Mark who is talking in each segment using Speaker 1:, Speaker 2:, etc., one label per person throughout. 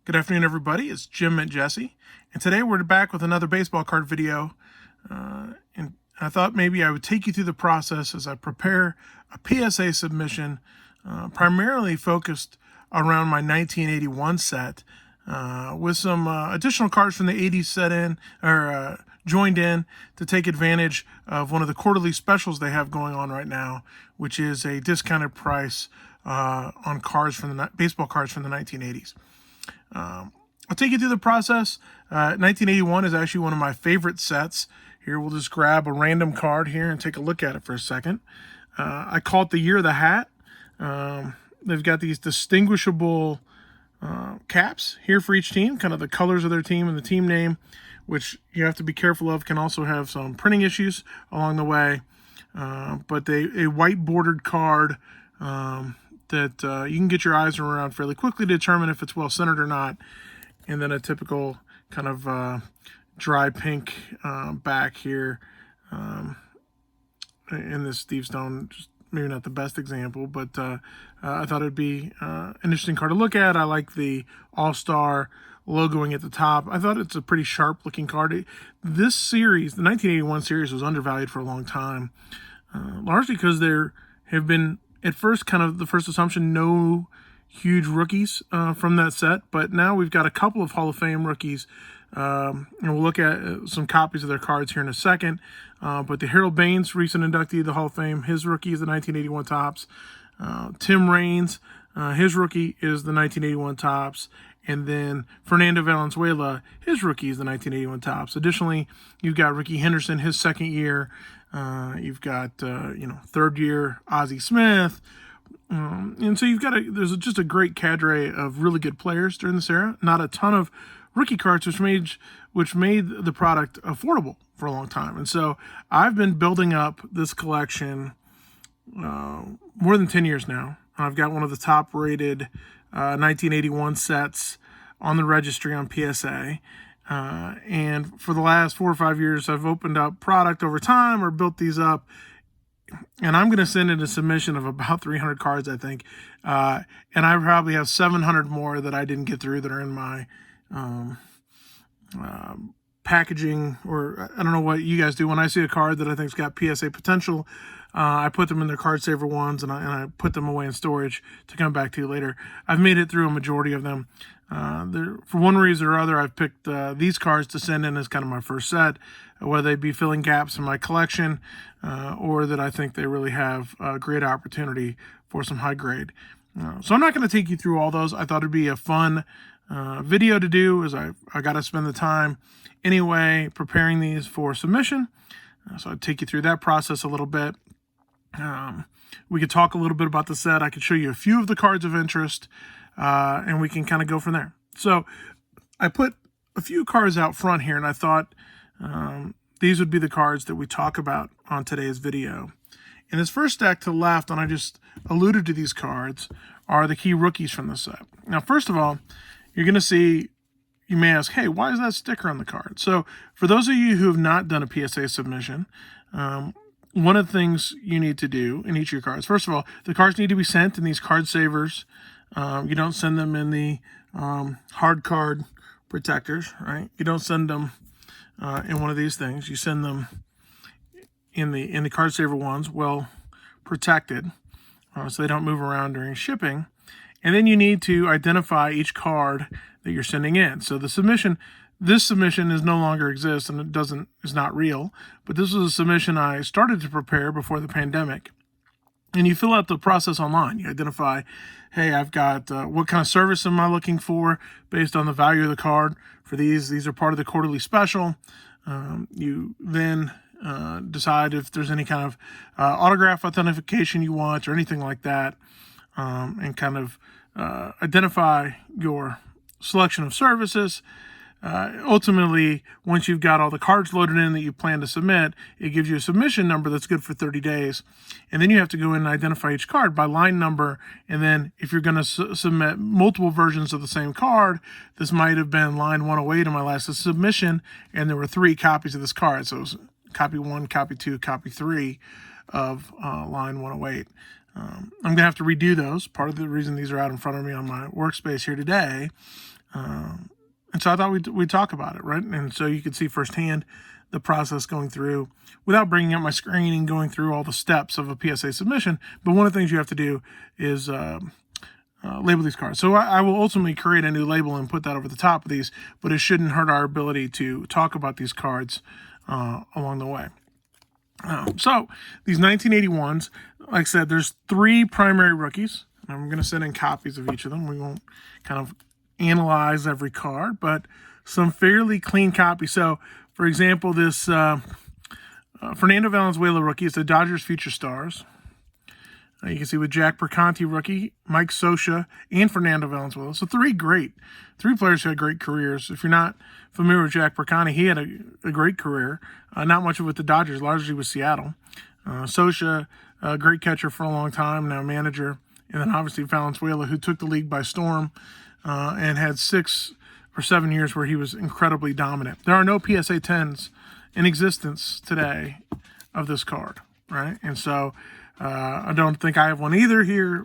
Speaker 1: Good afternoon, everybody. It's Jim and Jesse, and today we're back with another baseball card video. And I thought maybe I would take you through the process as I prepare a PSA submission, primarily focused around my 1981 set, with some additional cards from the 80s set in or joined in to take advantage of one of the quarterly specials they have going on right now, which is a discounted price on cards from the baseball cards from the 1980s. I'll take you through the process. 1981 is actually one of my favorite sets. Here, we'll just grab a random card here and take a look at it for a second. I call it the Year of the Hat. They've got these distinguishable caps here for each team, kind of the colors of their team and the team name, which you have to be careful of, can also have some printing issues along the way. But a white bordered card that you can get your eyes around fairly quickly to determine if it's well centered or not. And then a typical kind of dry pink back here. In this Steve Stone, just maybe not the best example, but I thought it'd be an interesting card to look at. I like the All-Star logoing at the top. I thought it's a pretty sharp looking card. This series, the 1981 series, was undervalued for a long time, largely because there have been, at first, kind of the first assumption, no huge rookies from that set, but now we've got a couple of Hall of Fame rookies, and we'll look at some copies of their cards here in a second. But the Harold Baines, recent inductee of the Hall of Fame, his rookie is the 1981 Topps. Tim Raines, his rookie is the 1981 Topps. And then Fernando Valenzuela, his rookie is the 1981 Topps. Additionally, you've got Ricky Henderson, his second year. You've got, third year Ozzie Smith. And so you've got there's just a great cadre of really good players during this era. Not a ton of rookie cards, which made the product affordable for a long time. And so I've been building up this collection more than 10 years now. I've got one of the top rated 1981 sets on the registry on PSA. And for the last 4 or 5 years, I've opened up product over time or built these up. And I'm going to send in a submission of about 300 cards, I think. And I probably have 700 more that I didn't get through that are in my packaging, or I don't know what you guys do. When I see a card that I think's got PSA potential, I put them in their card saver ones, and I put them away in storage to come back to later. I've made it through a majority of them. For one reason or other, I've picked these cards to send in as kind of my first set, whether they be filling gaps in my collection or that I think they really have a great opportunity for some high grade. So I'm not going to take you through all those. I thought it'd be a fun video to do, as I got to spend the time anyway preparing these for submission. So I'd take you through that process a little bit. We could talk a little bit about the set. I could show you a few of the cards of interest, and we can kind of go from there. So I put a few cards out front here, and I thought these would be the cards that we talk about on today's video. In this first stack to the left, and I just alluded to these cards, are the key rookies from the set. Now, first of all, you're going to see, you may ask, hey, why is that sticker on the card? So for those of you who have not done a PSA submission, one of the things you need to do in each of your cards, first of all, the cards need to be sent in these card savers. You don't send them in the hard card protectors, right? You don't send them in one of these things. You send them in the card saver ones, well protected, so they don't move around during shipping. And then you need to identify each card that you're sending in. So this submission is no longer exists, and is not real, but this was a submission I started to prepare before the pandemic. And you fill out the process online. You identify, hey, I've got what kind of service am I looking for based on the value of the card. For these are part of the quarterly special. You then decide if there's any kind of autograph authentication you want or anything like that, and kind of identify your selection of services. Ultimately, once you've got all the cards loaded in that you plan to submit, it gives you a submission number that's good for 30 days. And then you have to go in and identify each card by line number. And then if you're going to submit multiple versions of the same card, this might have been line 108 in my last submission, and there were 3 copies of this card. So it was copy 1, copy 2, copy 3 of line 108. I'm going to have to redo those. Part of the reason these are out in front of me on my workspace here today And so I thought we'd talk about it, right? And so you could see firsthand the process going through without bringing up my screen and going through all the steps of a PSA submission. But one of the things you have to do is label these cards. So I will ultimately create a new label and put that over the top of these, but it shouldn't hurt our ability to talk about these cards along the way. So these 1981s, like I said, there's 3 primary rookies. I'm going to send in copies of each of them. We won't kind of analyze every card, but some fairly clean copies. So, for example, this Fernando Valenzuela rookie is the Dodgers Future Stars. You can see with Jack Perconti rookie, Mike Scioscia, and Fernando Valenzuela. So 3 players who had great careers. If you're not familiar with Jack Perconti, he had a great career. Not much with the Dodgers, largely with Seattle. Scioscia, a great catcher for a long time, now manager. And then obviously Valenzuela, who took the league by storm and had 6 or 7 years where he was incredibly dominant. There are no PSA 10s in existence today of this card, right? And so I don't think I have one either here,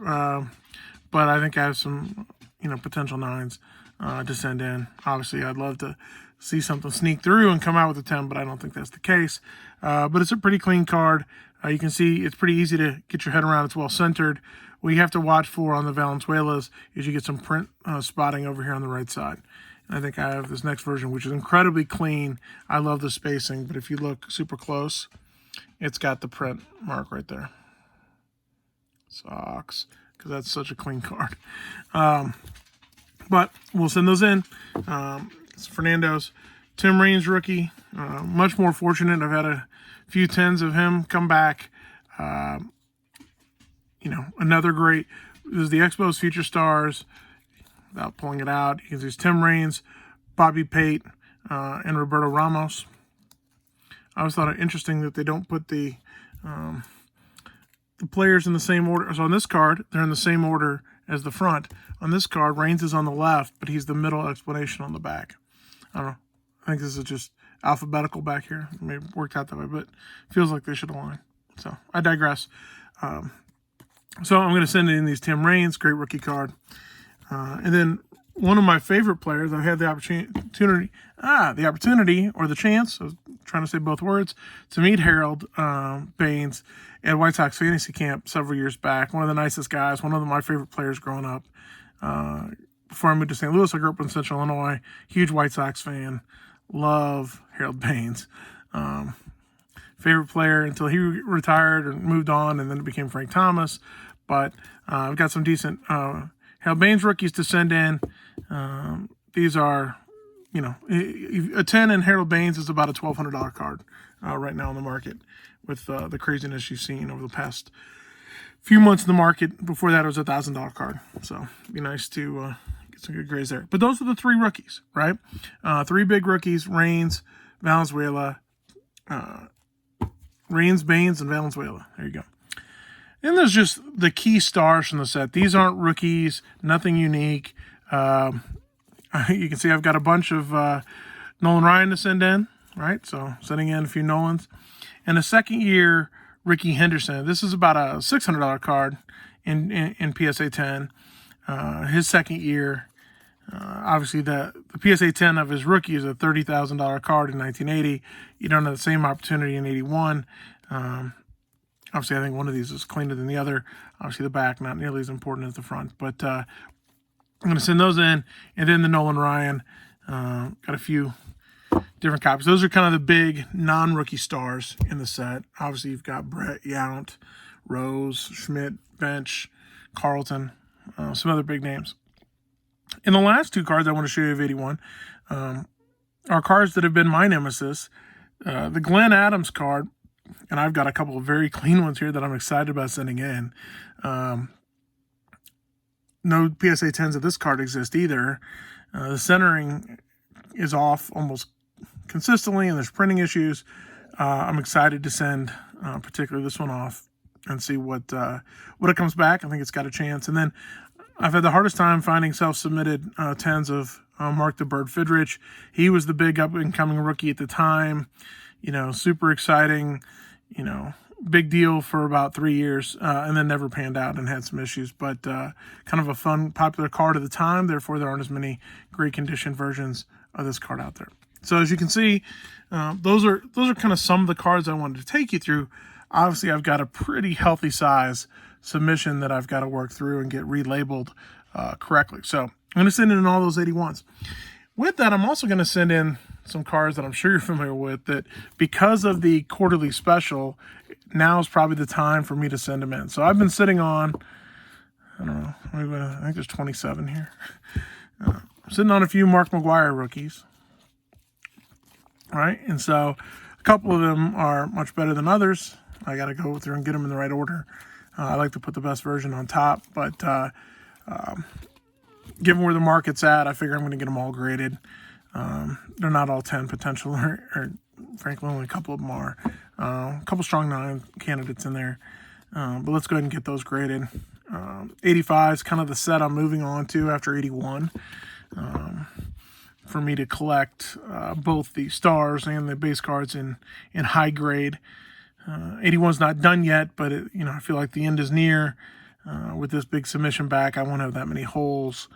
Speaker 1: but I think I have some, potential 9s to send in. Obviously, I'd love to see something sneak through and come out with a 10, but I don't think that's the case. But it's a pretty clean card. You can see it's pretty easy to get your head around. It's well centered. What you have to watch for on the Valenzuelas is you get some print spotting over here on the right side. And I think I have this next version, which is incredibly clean. I love the spacing, but if you look super close, it's got the print mark right there. Sucks, because that's such a clean card. But we'll send those in. It's Fernando's. Tim Raines rookie, much more fortunate. I've had a few 10s of him come back. Another great. This is the Expos Future Stars. Without pulling it out, you can see Tim Raines, Bobby Pate, and Roberto Ramos. I always thought it interesting that they don't put the players in the same order. So on this card, they're in the same order as the front. On this card, Raines is on the left, but he's the middle explanation on the back. I don't know. I think this is just alphabetical back here. It may have worked out that way, but it feels like they should align. So I digress. So I'm going to send in these Tim Raines, great rookie card. And then one of my favorite players, I've had the opportunity or the chance, I was trying to say both words, to meet Harold Baines at White Sox Fantasy Camp several years back. One of the nicest guys, one of my favorite players growing up. Before I moved to St. Louis, I grew up in Central Illinois, huge White Sox fan, love Harold Baines. Favorite player until he retired and moved on, and then it became Frank Thomas. But I've got some decent Harold Baines rookies to send in. These are, a 10 in Harold Baines is about a $1,200 card right now on the market with the craziness you've seen over the past few months in the market. Before that, it was a $1,000 card. So it'd be nice to get some good grades there. But those are the 3 rookies, right? 3 big rookies: Raines, Valenzuela, Raines, Baines, and Valenzuela. There you go. And there's just the key stars from the set. These aren't rookies, nothing unique. You can see I've got a bunch of Nolan Ryan to send in, right? So sending in a few Nolans. And a second-year Ricky Henderson. This is about a $600 card in PSA 10. His second year, obviously the PSA 10 of his rookie is a $30,000 card in 1980. You don't have the same opportunity in 81. Obviously, I think one of these is cleaner than the other. Obviously, the back, not nearly as important as the front. But I'm going to send those in. And then the Nolan Ryan. Got a few different copies. Those are kind of the big non-rookie stars in the set. Obviously, you've got Brett, Yount, Rose, Schmidt, Bench, Carlton, some other big names. And the last 2 cards I want to show you of 81 are cards that have been my nemesis. The Glenn Adams card, and I've got a couple of very clean ones here that I'm excited about sending in. No PSA 10s of this card exist either. The centering is off almost consistently, and there's printing issues. I'm excited to send particularly this one off and see what it comes back. I think it's got a chance. And then I've had the hardest time finding self-submitted 10s of Mark the Bird Fidrich. He was the big up-and-coming rookie at the time. Super exciting. big deal for about 3 years, and then never panned out and had some issues. But kind of a fun, popular card at the time. Therefore, there aren't as many great condition versions of this card out there. So as you can see, those are kind of some of the cards I wanted to take you through. Obviously, I've got a pretty healthy size submission that I've got to work through and get relabeled correctly. So I'm going to send in all those 81s. With that, I'm also going to send in some cards that I'm sure you're familiar with, that because of the quarterly special, now is probably the time for me to send them in. So I've been sitting on, I don't know, I think there's 27 here. I'm sitting on a few Mark McGwire rookies. All right, and so a couple of them are much better than others. I got to go through and get them in the right order. I like to put the best version on top, but given where the market's at, I figure I'm going to get them all graded. They're not all 10 potential, or frankly, only a couple of them are. A couple strong 9 candidates in there, but let's go ahead and get those graded. 85 is kind of the set I'm moving on to after 81. For me to collect both the stars and the base cards in high grade. 81's not done yet, but I feel like the end is near. With this big submission back, I won't have that many holes.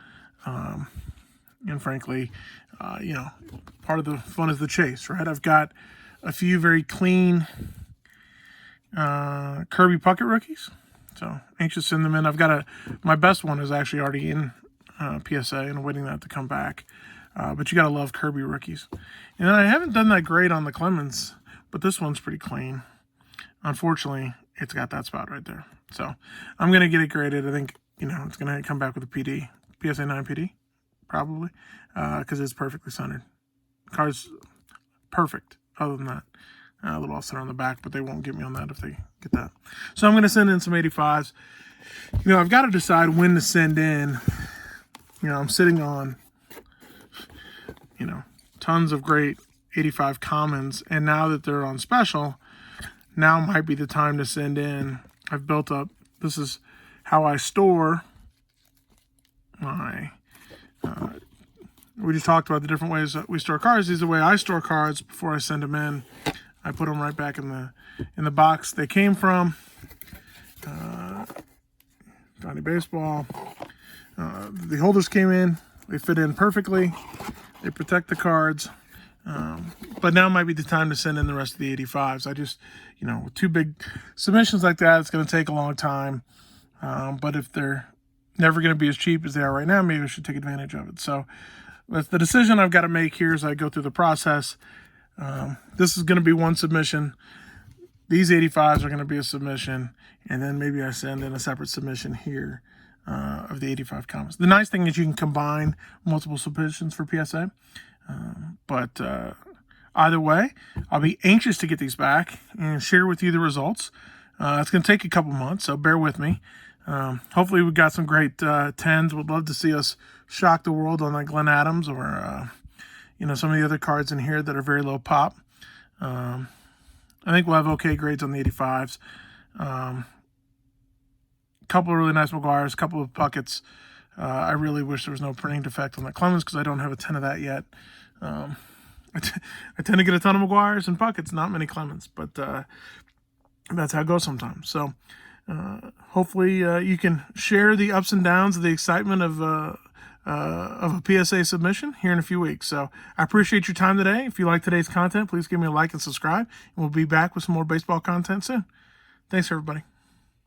Speaker 1: And frankly, part of the fun is the chase, right? I've got a few very clean Kirby Puckett rookies, so anxious to send them in. I've got my best one is actually already in PSA and waiting that to come back. But you got to love Kirby rookies. And then I haven't done that great on the Clemens, but this one's pretty clean. Unfortunately, it's got that spot right there. So I'm going to get it graded. I think, it's going to come back with a PD, PSA 9 PD, probably, because it's perfectly centered. Card's perfect, other than that. A little off center on the back, but they won't get me on that if they get that. So I'm going to send in some 85s. I've got to decide when to send in. I'm sitting on tons of great 85 commons, and now that they're on special, now might be the time to send in. I've built up, this is how I store my, we just talked about the different ways that we store cards. These are the way I store cards before I send them in. I put them right back in the box they came from. Johnny Baseball. The holders came in, they fit in perfectly. They protect the cards, but now might be the time to send in the rest of the 85s. I just, with 2 big submissions like that, it's going to take a long time. But if they're never going to be as cheap as they are right now, maybe I should take advantage of it. So that's the decision I've got to make here as I go through the process. This is going to be one submission. These 85s are going to be a submission, and then maybe I send in a separate submission here. Of the 85 comments. The nice thing is you can combine multiple submissions for PSA, but either way, I'll be anxious to get these back and share with you the results. It's going to take a couple months, so bear with me. Hopefully we've got some great 10s. Would love to see us shock the world on like Glenn Adams or some of the other cards in here that are very low pop. I think we'll have okay grades on the 85s. Couple of really nice McGwires, a couple of Pucketts. I really wish there was no printing defect on the Clemens because I don't have a 10 of that yet. I tend to get a ton of McGwires and Pucketts, not many Clemens, but that's how it goes sometimes. So hopefully you can share the ups and downs of the excitement of a PSA submission here in a few weeks. So I appreciate your time today. If you like today's content, please give me a like and subscribe, and we'll be back with some more baseball content soon. Thanks, everybody.